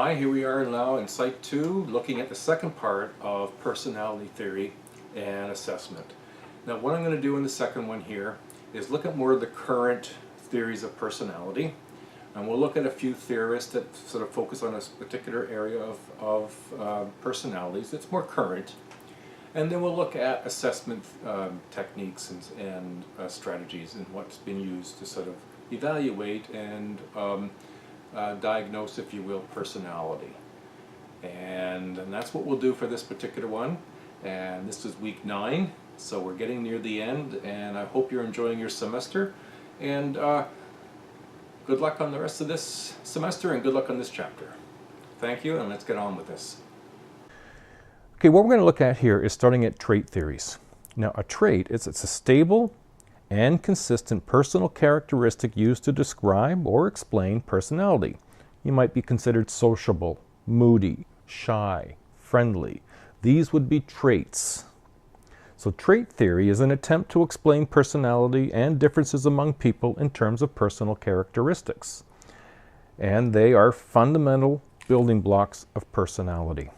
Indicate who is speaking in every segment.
Speaker 1: Hi, here we are now in Site 2, looking at the second part of personality theory and assessment. Now what I'm going to do in the second one here is look at more of the current theories of personality, and we'll look at a few theorists that sort of focus on a particular area of personalities that's more current, and then we'll look at assessment techniques and strategies and what's been used to sort of evaluate and diagnose, if you will, personality. And that's what we'll do for this particular one. And this is week 9, so we're getting near the end, and I hope you're enjoying your semester. And good luck on the rest of this semester, and good luck on this chapter. Thank you, and let's get on with this.
Speaker 2: Okay, what we're going to look at here is starting at trait theories. Now, a trait, it's a stable and consistent personal characteristic used to describe or explain personality. You might be considered sociable, moody, shy, friendly. These would be traits. So trait theory is an attempt to explain personality and differences among people in terms of personal characteristics. And they are fundamental building blocks of personality.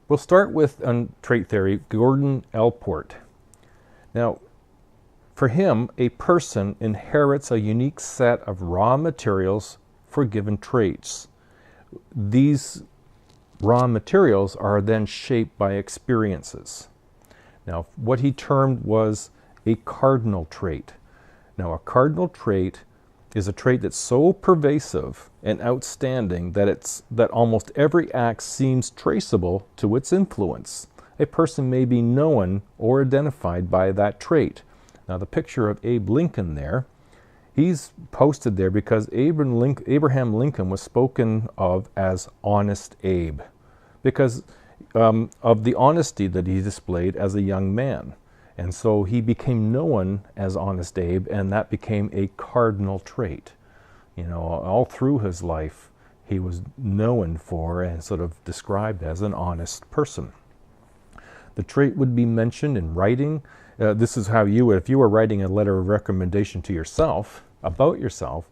Speaker 2: We'll start with, on trait theory, Gordon Allport. Now, for him, a person inherits a unique set of raw materials for given traits. These raw materials are then shaped by experiences. Now, what he termed was a cardinal trait. Now, a cardinal trait is a trait that's so pervasive and outstanding that almost every act seems traceable to its influence. A person may be known or identified by that trait. Now, the picture of Abe Lincoln there, he's posted there because Abraham Lincoln was spoken of as Honest Abe, because of the honesty that he displayed as a young man. And so he became known as Honest Abe, and that became a cardinal trait. You know, all through his life, he was known for and sort of described as an honest person. The trait would be mentioned in writing. This is how you would, if you were writing a letter of recommendation to yourself, about yourself,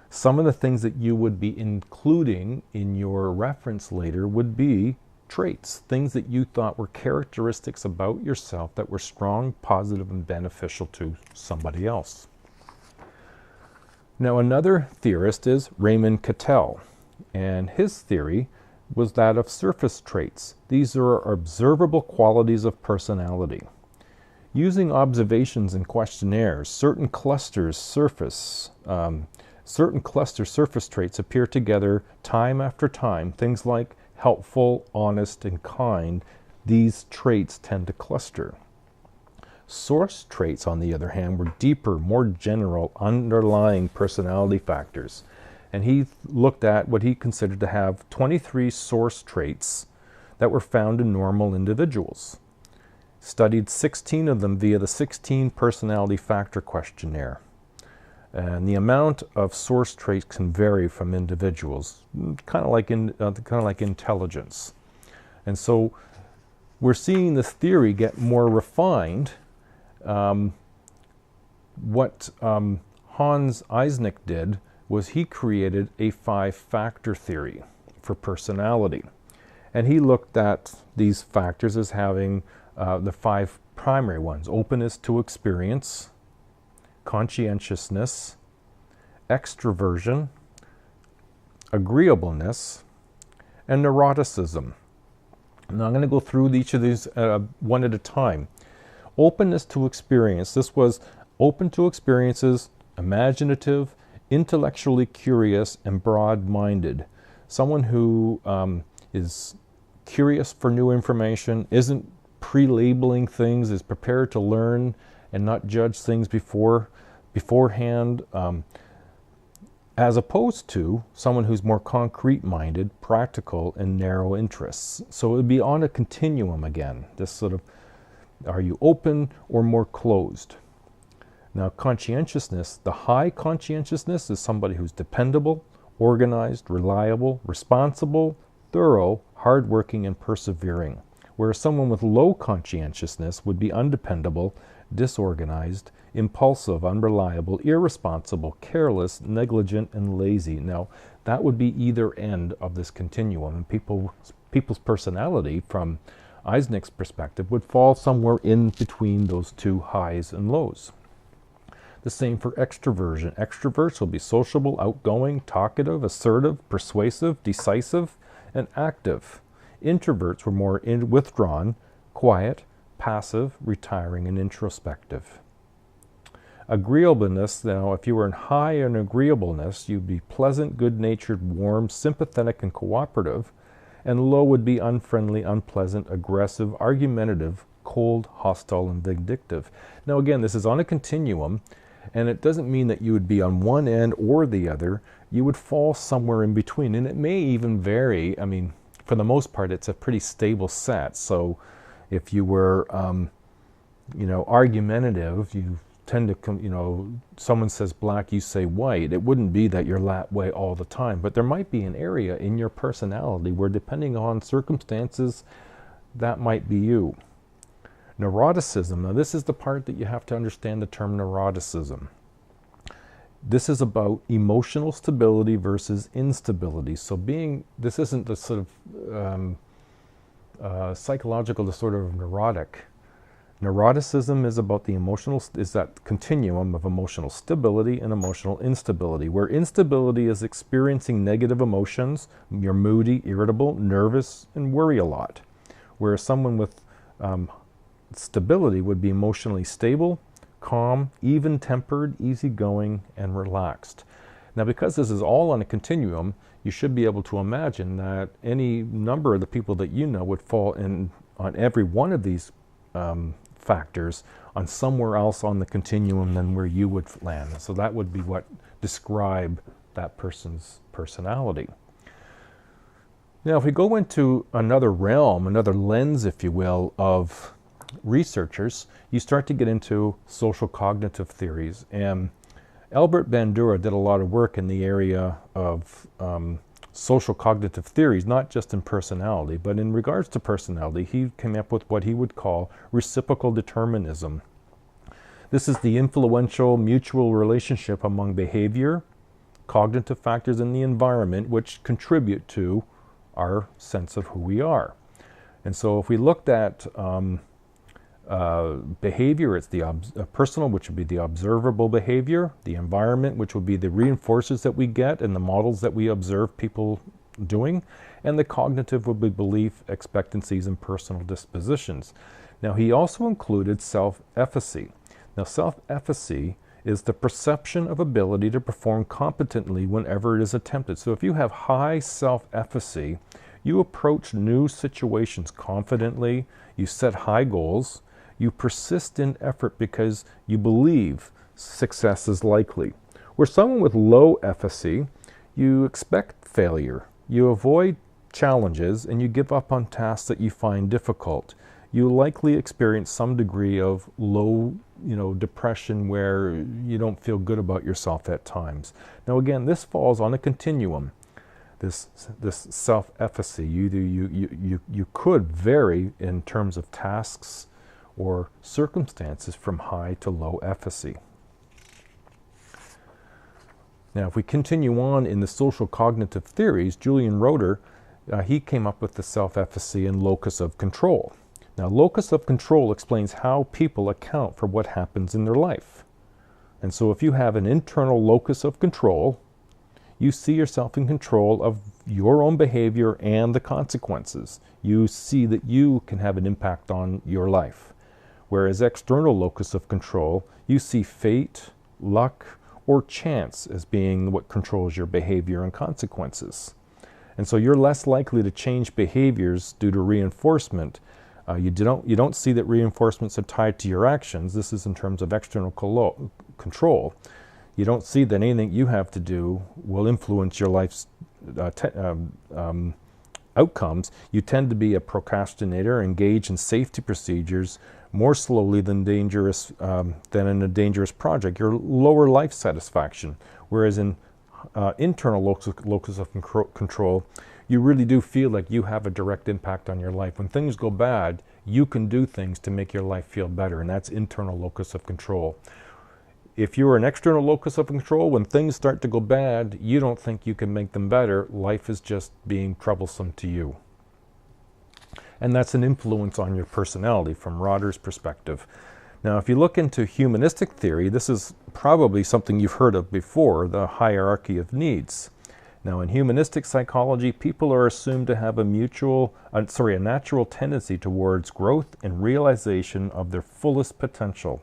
Speaker 2: some of the things that you would be including in your reference later would be traits, things that you thought were characteristics about yourself that were strong, positive, and beneficial to somebody else. Now, another theorist is Raymond Cattell, and his theory was that of surface traits. These are observable qualities of personality. Using observations and questionnaires, certain cluster surface traits appear together time after time. Things like helpful, honest, and kind, these traits tend to cluster. Source traits, on the other hand, were deeper, more general, underlying personality factors. And he looked at what he considered to have 23 source traits that were found in normal individuals. Studied 16 of them via the 16 personality factor questionnaire. And the amount of source traits can vary from individuals, kind of like intelligence. And so we're seeing this theory get more refined. What Hans Eysenck did was he created a 5-factor theory for personality. And he looked at these factors as having the 5 primary ones: openness to experience, conscientiousness, extroversion, agreeableness, and neuroticism. Now I'm going to go through each of these one at a time. Openness to experience. This was open to experiences, imaginative, intellectually curious, and broad-minded. Someone who is curious for new information, isn't pre-labeling things, is prepared to learn and not judge things beforehand, as opposed to someone who's more concrete-minded, practical, and narrow interests. So it would be on a continuum again, this sort of, are you open or more closed? Now, conscientiousness, the high conscientiousness is somebody who's dependable, organized, reliable, responsible, thorough, hardworking, and persevering. Whereas someone with low conscientiousness would be undependable, disorganized, impulsive, unreliable, irresponsible, careless, negligent, and lazy. Now, that would be either end of this continuum, and people's personality, from Eisnick's perspective, would fall somewhere in between those two highs and lows. The same for extroversion. Extroverts will be sociable, outgoing, talkative, assertive, persuasive, decisive, and active. Introverts were more withdrawn, quiet, passive, retiring, and introspective. Agreeableness, now, if you were in high in agreeableness, you'd be pleasant, good-natured, warm, sympathetic, and cooperative, and low would be unfriendly, unpleasant, aggressive, argumentative, cold, hostile, and vindictive. Now, again, this is on a continuum, and it doesn't mean that you would be on one end or the other. You would fall somewhere in between, and it may even vary. I mean, for the most part, it's a pretty stable set. So if you were, argumentative, you tend to, someone says black, you say white. It wouldn't be that you're that way all the time, but there might be an area in your personality where, depending on circumstances, that might be you. Neuroticism. Now, this is the part that you have to understand the term neuroticism. This is about emotional stability versus instability. So this isn't the sort of psychological disorder of neurotic. Neuroticism is about is that continuum of emotional stability and emotional instability, where instability is experiencing negative emotions. You're moody, irritable, nervous, and worry a lot. Whereas someone with stability would be emotionally stable, calm, even-tempered, easygoing, and relaxed. Now, because this is all on a continuum, you should be able to imagine that any number of the people that you know would fall in on every one of these factors on somewhere else on the continuum than where you would land. So that would be what describe that person's personality. Now, if we go into another realm, another lens, if you will, of researchers, you start to get into social cognitive theories. And Albert Bandura did a lot of work in the area of social cognitive theories, not just in personality, but in regards to personality, he came up with what he would call reciprocal determinism. This is the influential mutual relationship among behavior, cognitive factors, and the environment, which contribute to our sense of who we are. And so if we looked at behavior, it's the personal, which would be the observable behavior, the environment, which would be the reinforcers that we get and the models that we observe people doing, and the cognitive would be belief, expectancies, and personal dispositions. Now, he also included self-efficacy. Now, self-efficacy is the perception of ability to perform competently whenever it is attempted. So if you have high self-efficacy, you approach new situations confidently, you set high goals, you persist in effort because you believe success is likely. Where someone with low efficacy, you expect failure, you avoid challenges, and you give up on tasks that you find difficult. You likely experience some degree of low, depression where you don't feel good about yourself at times. Now, again, this falls on a continuum. This self-efficacy, you could vary in terms of tasks or circumstances from high to low efficacy. Now, if we continue on in the social cognitive theories, Julian Roeder, he came up with the self-efficacy and locus of control. Now, locus of control explains how people account for what happens in their life. And so if you have an internal locus of control, you see yourself in control of your own behavior and the consequences. You see that you can have an impact on your life. Whereas external locus of control, you see fate, luck, or chance as being what controls your behavior and consequences. And so you're less likely to change behaviors due to reinforcement. You don't see that reinforcements are tied to your actions. This is in terms of external control. You don't see that anything you have to do will influence your life's outcomes. You tend to be a procrastinator, engage in safety procedures more slowly than in a dangerous project. Your lower life satisfaction. Whereas in internal locus of control, you really do feel like you have a direct impact on your life. When things go bad, you can do things to make your life feel better, and that's internal locus of control. if you're an external locus of control, when things start to go bad, you don't think you can make them better. Life is just being troublesome to you. And that's an influence on your personality from Rotter's perspective. Now, if you look into humanistic theory, this is probably something you've heard of before, the hierarchy of needs. Now, in humanistic psychology, people are assumed to have a natural tendency towards growth and realization of their fullest potential.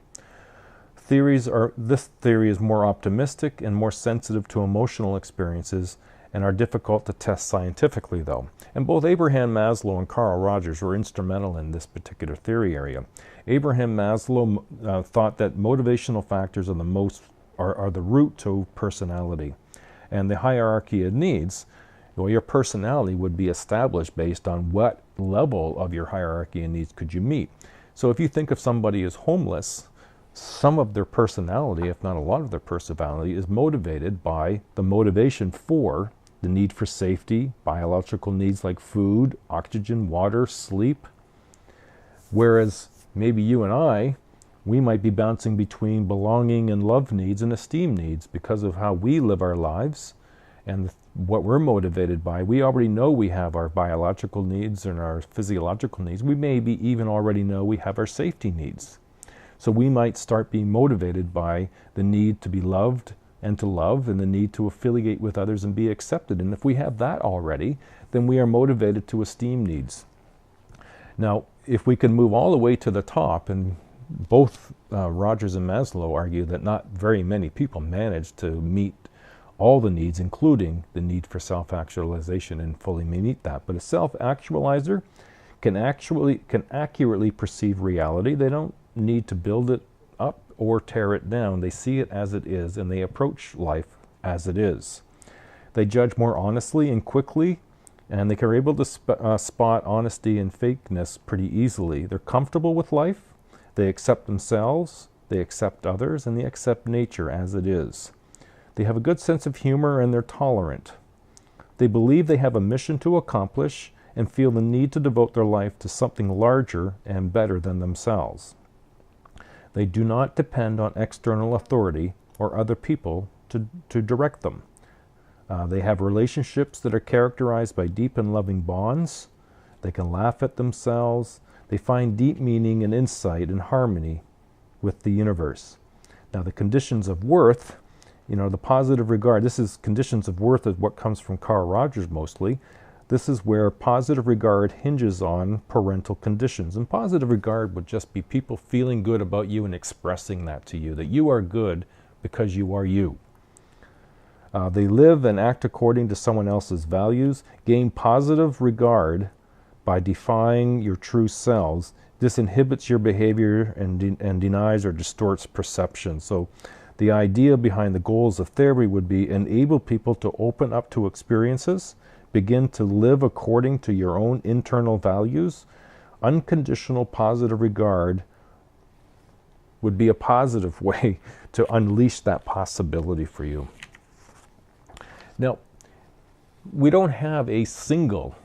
Speaker 2: This theory is more optimistic and more sensitive to emotional experiences and are difficult to test scientifically, though. And both Abraham Maslow and Carl Rogers were instrumental in this particular theory area. Abraham Maslow thought that motivational factors are the root to personality. And the hierarchy of needs, well, your personality would be established based on what level of your hierarchy of needs could you meet. So if you think of somebody as homeless, some of their personality, if not a lot of their personality, is motivated by the motivation for the need for safety, biological needs like food, oxygen, water, sleep. Whereas maybe you and I, we might be bouncing between belonging and love needs and esteem needs because of how we live our lives and what we're motivated by. We already know we have our biological needs and our physiological needs. We maybe even already know we have our safety needs. So we might start being motivated by the need to be loved and to love and the need to affiliate with others and be accepted. And if we have that already, then we are motivated to esteem needs. Now, if we can move all the way to the top, and both Rogers and Maslow argue that not very many people manage to meet all the needs, including the need for self-actualization, and fully meet that. But a self-actualizer can accurately perceive reality. They don't need to build it up or tear it down. They see it as it is, and they approach life as it is. They judge more honestly and quickly, and they are able to spot honesty and fakeness pretty easily. They're comfortable with life. They accept themselves, they accept others, and they accept nature as it is. They have a good sense of humor, and they're tolerant. They believe they have a mission to accomplish and feel the need to devote their life to something larger and better than themselves. They do not depend on external authority or other people to direct them. They have relationships that are characterized by deep and loving bonds. They can laugh at themselves. They find deep meaning and insight and harmony with the universe. Now, the conditions of worth, the positive regard, this is conditions of worth is what comes from Carl Rogers mostly. This is where positive regard hinges on parental conditions. And positive regard would just be people feeling good about you and expressing that to you, that you are good because you are you. They live and act according to someone else's values, gain positive regard by defying your true selves. This inhibits your behavior and denies or distorts perception. So the idea behind the goals of theory would be enable people to open up to experiences, begin to live according to your own internal values. Unconditional positive regard would be a positive way to unleash that possibility for you. Now, we don't have a single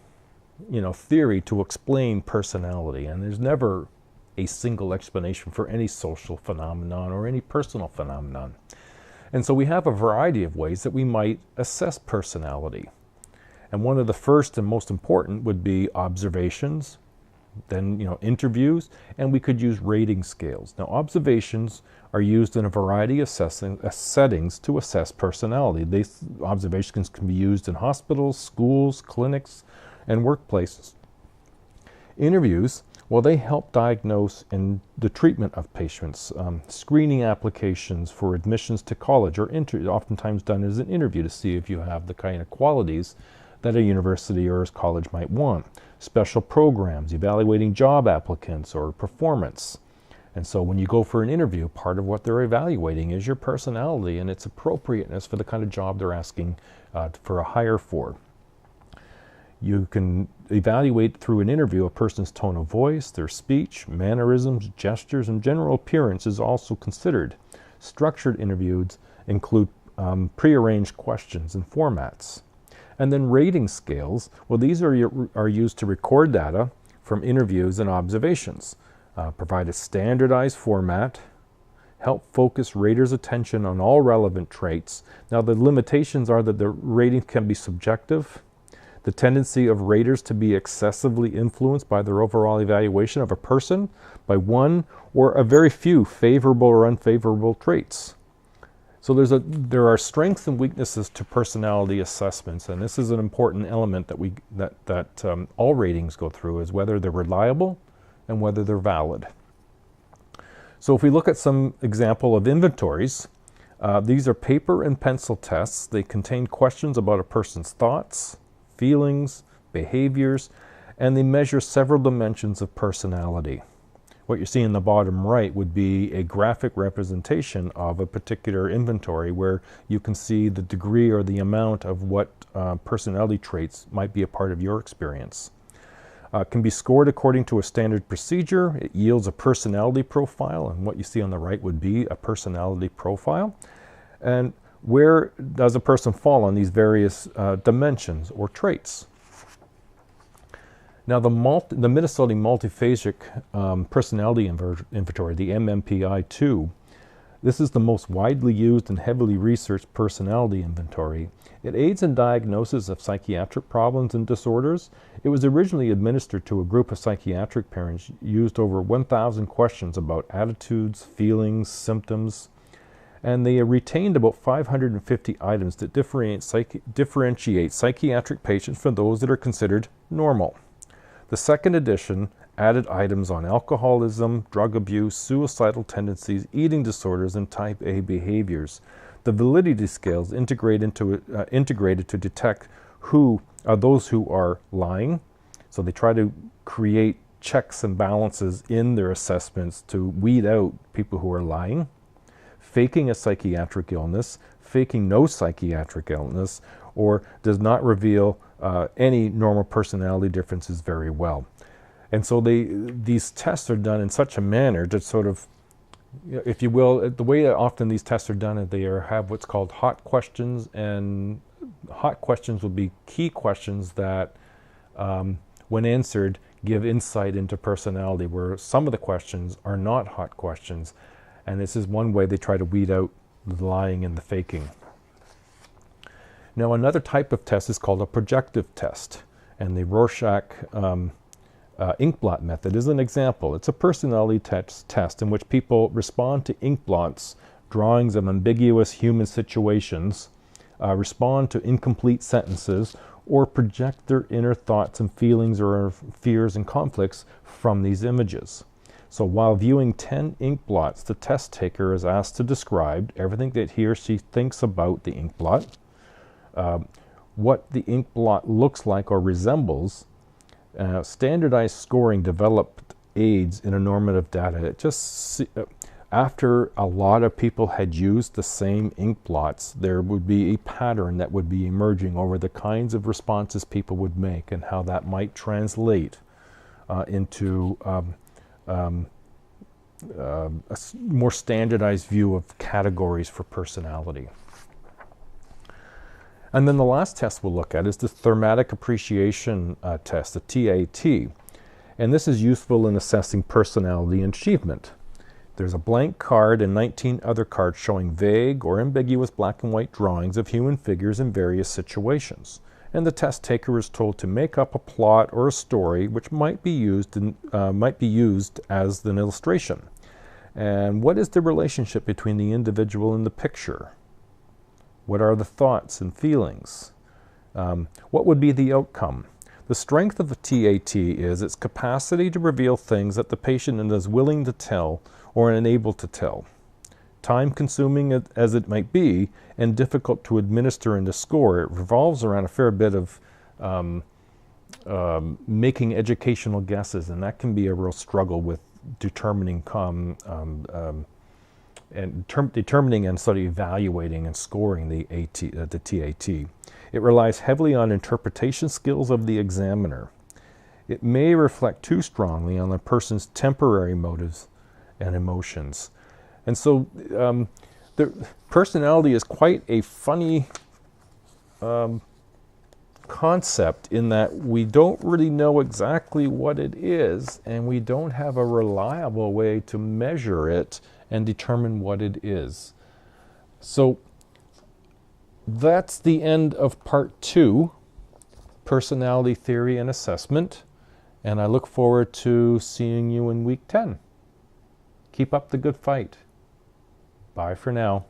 Speaker 2: theory to explain personality, and there's never a single explanation for any social phenomenon or any personal phenomenon. And so we have a variety of ways that we might assess personality. And one of the first and most important would be observations, then interviews, and we could use rating scales. Now, observations are used in a variety of settings to assess personality. These observations can be used in hospitals, schools, clinics, and workplaces. Interviews, well, they help diagnose in the treatment of patients. Screening applications for admissions to college are oftentimes done as an interview to see if you have the kind of qualities that a university or a college might want. Special programs, evaluating job applicants or performance. And so when you go for an interview, part of what they're evaluating is your personality and its appropriateness for the kind of job they're asking for a hire for. You can evaluate through an interview a person's tone of voice, their speech, mannerisms, gestures, and general appearance is also considered. Structured interviews include prearranged questions and formats. And then rating scales, well, these are used to record data from interviews and observations, provide a standardized format, help focus raters' attention on all relevant traits. Now, the limitations are that the rating can be subjective, the tendency of raters to be excessively influenced by their overall evaluation of a person by one or a very few favorable or unfavorable traits. So there are strengths and weaknesses to personality assessments, and this is an important element that all ratings go through, is whether they're reliable and whether they're valid. So if we look at some example of inventories, these are paper and pencil tests. They contain questions about a person's thoughts, feelings, behaviors, and they measure several dimensions of personality. What you see in the bottom right would be a graphic representation of a particular inventory where you can see the degree or the amount of what personality traits might be a part of your experience. Can be scored according to a standard procedure. It yields a personality profile, and what you see on the right would be a personality profile. And where does a person fall on these various dimensions or traits? Now, the Minnesota Multiphasic Personality Inventory, the MMPI-2, this is the most widely used and heavily researched personality inventory. It aids in diagnosis of psychiatric problems and disorders. It was originally administered to a group of psychiatric parents, used over 1,000 questions about attitudes, feelings, symptoms, and they retained about 550 items that differentiate psychiatric patients from those that are considered normal. The second edition added items on alcoholism, drug abuse, suicidal tendencies, eating disorders, and type A behaviors. The validity scales integrated to detect who are those who are lying. So they try to create checks and balances in their assessments to weed out people who are lying, faking a psychiatric illness, faking no psychiatric illness, or does not reveal any normal personality differences very well. And so these tests are done in such a manner to sort of, if you will, the way that often these tests are done is they have what's called hot questions, and hot questions will be key questions that, when answered, give insight into personality, where some of the questions are not hot questions. And this is one way they try to weed out the lying and the faking. Now, another type of test is called a projective test, and the Rorschach ink blot method is an example. It's a personality test in which people respond to ink blots, drawings of ambiguous human situations, respond to incomplete sentences, or project their inner thoughts and feelings or fears and conflicts from these images. So while viewing 10 ink blots, the test taker is asked to describe everything that he or she thinks about the ink blot, what the ink blot looks like or resembles. Standardized scoring developed aids in a normative data. It just after a lot of people had used the same ink blots, there would be a pattern that would be emerging over the kinds of responses people would make and how that might translate into a more standardized view of categories for personality. And then the last test we'll look at is the Thematic Appreciation Test, the TAT. And this is useful in assessing personality and achievement. There's a blank card and 19 other cards showing vague or ambiguous black and white drawings of human figures in various situations. And the test taker is told to make up a plot or a story which might be used as an illustration. And what is the relationship between the individual and the picture? What are the thoughts and feelings? What would be the outcome? The strength of the TAT is its capacity to reveal things that the patient is willing to tell or unable to tell. Time-consuming as it might be, and difficult to administer and to score, it revolves around a fair bit of making educational guesses, and that can be a real struggle with determining and sort of evaluating and scoring the TAT. It relies heavily on interpretation skills of the examiner. It may reflect too strongly on the person's temporary motives and emotions. And so the personality is quite a funny concept in that we don't really know exactly what it is, and we don't have a reliable way to measure it and determine what it is. So that's the end of part 2, personality theory and assessment, and I look forward to seeing you in week 10. Keep up the good fight. Bye for now.